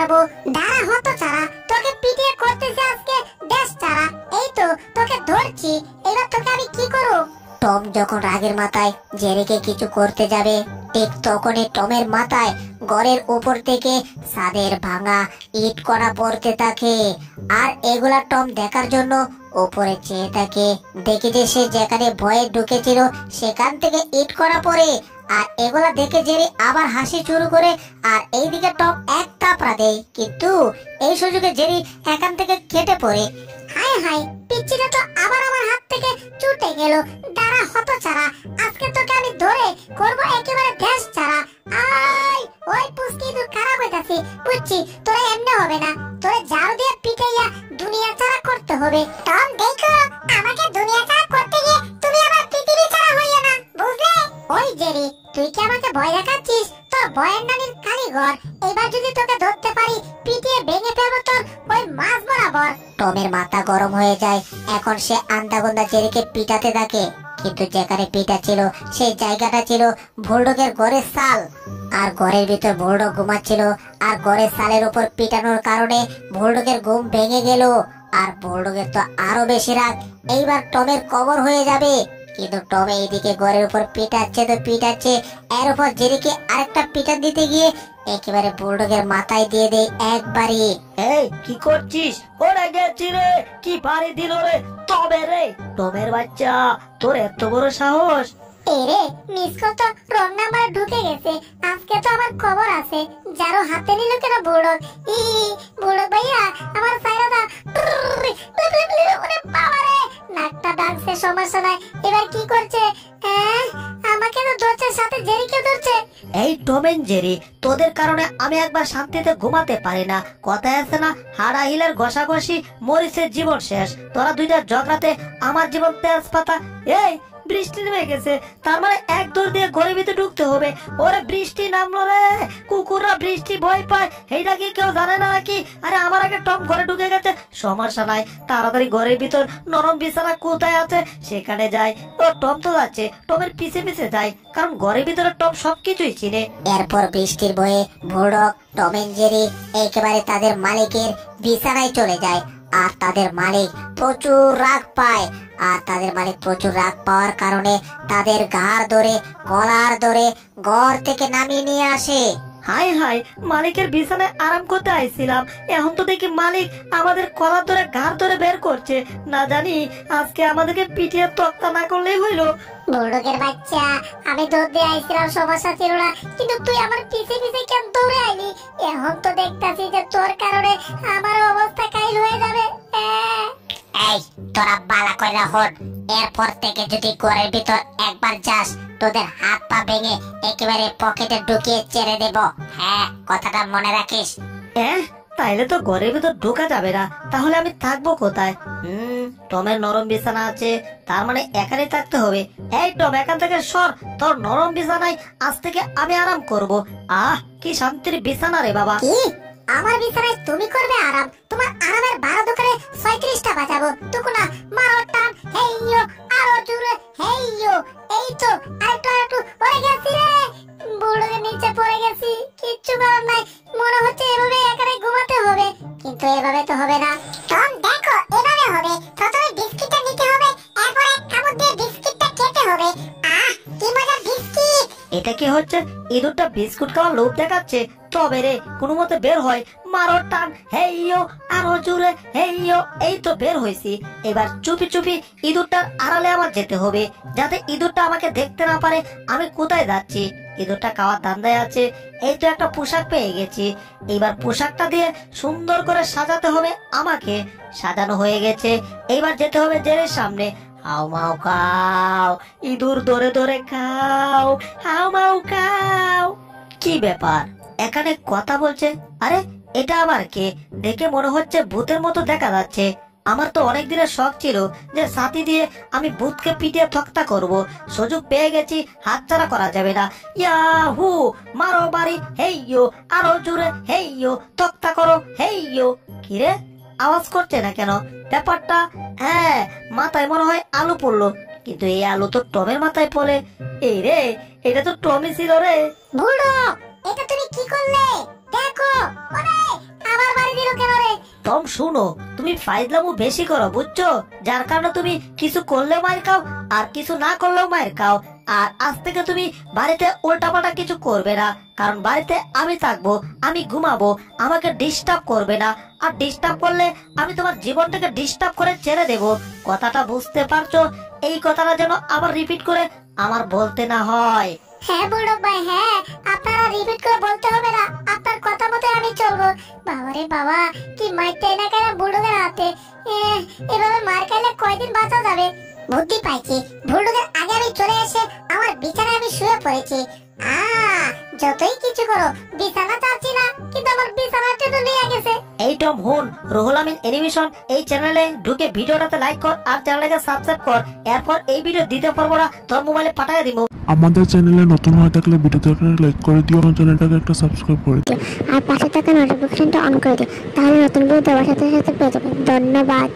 বাঁচাবো। দাঁড়া হতচারা, তোকে পিটিয়ে করতেছি আজকে দেশ ছাড়া। এই তো তোকে ধরছি, এবার তোকে আমি কি করব? টম যখন রাগের মাথায় জেরিকে কিছু করতে যাবে, ঠিক তখনই টমের মাথায় ঘরের উপর থেকে ছাদের ভাঙা ইট কণা পড়তে থাকে। আর এগুলা টম দেখার জন্য উপরে চেয়ে থাকে। দেখে যে সে যেখানে ভয়ে ঢুকেছিল সেখান থেকে ইট কণা পড়ে। আর এগুলা দেখে জেরি আবার হাসি শুরু করে। আর এইদিকে টম এক থাপড়া দেয়, কিন্তু এই সুযোগে জেরি এখান থেকে কেটে পড়ে। হায় হায়, পিচ্চিটা তো আবার আমার হাত থেকে ছুটে গেল। দাঁড়া হতচারা, আজকে তোকে আমি ধরে করব একেবারে দেশ ছাড়া। আই ওই পুষ্টি তুই খারাপ হইতাছি, বুঝছি তোরা এমনি হবে না, তোরে ঝাড়ু দিয়ে পিটাইয়া দুনিয়া ছাড়া করতে হবে। টম দেখো, আমাকে দুনিয়া ছাড়া করতে গিয়ে তুমি আবার পৃথিবী ছাড়া হইও না, বুঝলে? ওই জেরি, তুই কি আমাকে ভয় দেখাচ্ছিস? তোর ভয়ের নানির কারিগর। এবার যদি তোকে ধরতে পারি, পিটিয়ে ভেঙে ফেলবো তোর ওই মাছ বরাবর। টমের মাথা গরম হয়ে যায়। এখন সে আন্দাগোন্দা জেরিকে পিটাতে থাকে, কিন্তু যেখানে পিটা ছিল সেই জায়গাটা ছিল বুলডগের ঘরের সাল। আর ঘরের ভিতর বুলডগ ঘুমাচ্ছিল। আর ঘরের সালের উপর পিটানোর কারণে বুলডগের ঘুম ভেঙে গেল। আর বুলডগের তো আরো বেশি রাগ, এইবার টমের কবর হয়ে যাবে। কিন্তু টম এইদিকে ঘরের উপর পিটাচ্ছে তো পিটাচ্ছে, এর উপর জেরিকে আরেকটা পিটা দিতে গিয়ে একেবারে বুলডগের মাথায় দিয়ে দেয় একবারই। এই কি করছিস? ওরে গেছি রে, কি পারি দিল রে তবে রে। টমের বাচ্চা, তোর এত বড় সাহস! এরে মিস কল তো রং নাম্বার ঢুকে গেছে। আজকে তো আমার খবর আছে। যারো হাতে নিল কেন বুলডগ? ই বুলডগ ভাইয়া, আমার সাইরা দা। ওরে বাবা রে, নাকটা ডাকছে, সমস্যা নাই। এবার কি করছে? আমাকে তো ধরছে, সাথে জেরিকে ধরছে। এই টম এন্ড জেরি, তোদের কারণে আমি একবার শান্তিতে ঘুমাতে পারি না। কথায় আছে না, হাড়া হিলের ঘষাঘষি, মরিচের জীবন শেষ। তোরা দুইটা ঝগড়াতে আমার জীবন তেজপাতা। এই বৃষ্টি নেমে গেছে, তার মানে এক দৌড় দিয়ে ঘরের ভিতরে ঢুকতে হবে। ওরে বৃষ্টি নামলো রে, কুকুররা বৃষ্টি ভয় পায়, এইটা কি কেউ জানে না নাকি? আরে আমার আগে টম ঘরে ঢুকে গেছে, সমস্যা নাই, তাড়াতাড়ি ঘরের ভিতর নরম বিছানা কোথায় আছে সেখানে যাই। ও টম তো যাচ্ছে, টমের পিছে পিছে যাই, কারণ ঘরের ভিতরে টম সবকিছুই চিনে। এরপর বৃষ্টির ভয়ে বুলডগ, টম এন্ড জেরি একেবারে তাদের মালিকের বিছানায় চলে যায়। আর তাদের মালিক প্রচুর রাগ পায়। আর তাদের মালিক প্রচুর রাগ পাওয়ার কারণে তাদের ঘাড় ধরে, গলার ধরে ঘর থেকে নামিয়ে নিয়ে আসে। হাই হাই, মালিকের বিছানায় আরাম করতে আইছিলাম, এখন তো দেখি মালিক আমাদের কলার ধরে ঘাড় ধরে বের করছে। না জানি আজকে আমাদেরকে পিটিয়ে তক্তা না করলেই হইলো। বুলডগের বাচ্চা, আমি দৌড় দিয়ে আইছিলাম, সমস্যা ছিল না, কিন্তু তুই আমার পিছে পিছে কেন দৌড়ে আইলি? এখন তো দেখতাছি যে তোর কারণে আমার অবস্থা কাইল হয়ে যাবে। এই তোরা বালা কইরা হন, এরপর থেকে যদি ঘরের ভিতর একবার যাস, তোদের হাত পা ভেঙে একেবারে পকেটে ঢুকিয়ে ছেড়ে দেব। হ্যাঁ, কথাটা মনে রাখিস। তাইলে তো ঘরের ভিতর ঢোকা যাবে না, তাহলে আমি থাকবো কোথায়? টমের নরম বিছানা আছে, তার মানে এখানেই থাকতে হবে। এই টম, এখান থেকে সর, তোর নরম বিছানায় আজ থেকে আমি আরাম করব। আহ কি শান্তির বিছানা রে বাবা! কি আমার বিছানায় তুমি করবে আরাম? তোমার আরামের 12 দোকানে 36টা বাজাবো। টুকুনা মারো টান, হেইয়ো, আরো জোরে হেইয়ো। এই তো আরেকটু পড়ে গেছি রে, বুড়োর নিচে পড়ে গেছি, কিচ্ছু করার নাই। মনে হচ্ছে এভাবে এখানে ঘুমাতে হবে, কিন্তু এভাবে তো হবে না। টম দেখো, এভাবে হবে। প্রথমে বিস্কিটটা নিতে হবে, এরপর এক কামড় দিয়ে বিস্কিটটা খেতে হবে। আহ কি মজার বিস্কিট! এটা কি হচ্ছে? ইঁদুরটা বিস্কুট খাওয়ার লোভ দেখাচ্ছে। তবে রে, কোনো মতে বের হয়, মারো টান, হেইয়ো, আরো জোরে হেইয়ো। এই তো বের হয়েছি। এবার চুপি চুপি ইঁদুরটার আড়ালে আমার যেতে হবে, যাতে ইঁদুরটা আমাকে দেখতে না পারে আমি কোথায় যাচ্ছি। ইঁদুরটা খাওয়ার ধান্দায় আছে। এই তো একটা পোশাক পেয়ে গেছি, এইবার পোশাকটা দিয়ে সুন্দর করে সাজাতে হবে আমাকে। সাজানো হয়ে গেছে, এইবার যেতে হবে জেলের সামনে। হাউ মাউ খাও, ইঁদুর ধরে ধরে খাও, হাউ মাউ খাও। কি ব্যাপার, এখানে কথা বলছে? আরে এটা আবার কে? দেখে মনে হচ্ছে ভূতের মতো দেখা যাচ্ছে। আমার তো অনেক দিনের শখ ছিল যে ছাতি দিয়ে আমি ভূতকে পিটিয়ে তক্তা করব। সুযোগ পেয়ে গেছি, হাতছাড়া করা যাবে না। ইয়াহু, মারো বাড়ি, হেইয়ো, আরো জোরে হেইয়ো, তক্তা করো হেইয়ো। কিরে, আওয়াজ করছে না কেন? ব্যাপারটা, হ্যাঁ, মাথায় মনে হয় আলু পড়লো, কিন্তু এই আলু তো টমের মাথায় পড়ে। এই রে, এটা তো টমি ছিল রে। বুড়ো, এটা তুমি কি করলে? দেখো, ওরে দিল কেন রে? টম শুনো, তুমি ফাইজলামু বেশি করো বুঝছো, যার কারণে তুমি কিছু করলেও মার খাও আর কিছু না করলেও মার খাও। আর আজ থেকে তুমি বাড়িতে উল্টাপাল্টা কিছু করবে না, কারণ বাড়িতে আমি থাকবো, আমি ঘুমাবো, আমাকে ডিস্টার্ব করবে না। আর ডিস্টার্ব করলে আমি তোমার জীবনটাকে ডিস্টার্ব করে ছেড়ে দেব। কথাটা বুঝতে পারছো? এই কথাটা যেন আবার রিপিট করে আমার বলতে না হয়। হ্যাঁ বুলডগ ভাই, হ্যাঁ আপনারা রিপিট করে বলতে হবে না, আপনার কথা মতো আমি চলবো। বাবারে বাবা, কি মারতে না কেন বুলডগের হাতে। এভাবে মার খেলে কয়দিন বাঁচা যাবে? বুদ্ধি পাইছি, বুলডগের আগে আমি চলে এসে আমার বিছানায় আমি শুয়ে পড়েছি। যতই কিছু করো, বিছানা চাচ্ছি না, কিন্তু আমার বিছানাটা তো নিয়ে গেছে। এই টম হুন, রুহুল আমিন অ্যানিমেশন এই চ্যানেলে ঢুকে ভিডিওটাতে লাইক কর আর চ্যানেলটাকে সাবস্ক্রাইব কর। এরপর এই ভিডিও দিতে পারবো না, তোর মোবাইলে পাঠিয়ে দিব। আমাদের চ্যানেলে নতুন হয়ে থাকলে ভিডিওতে লাইক করে দিও, আমার চ্যানেলটাকে একটা সাবস্ক্রাইব করে দিও, আর পাশে থাকা নোটিফিকেশনটা অন করে দিও, তাহলে নতুন ভিডিও দেওয়ার সাথে সাথে পেয়ে যাবেন। ধন্যবাদ।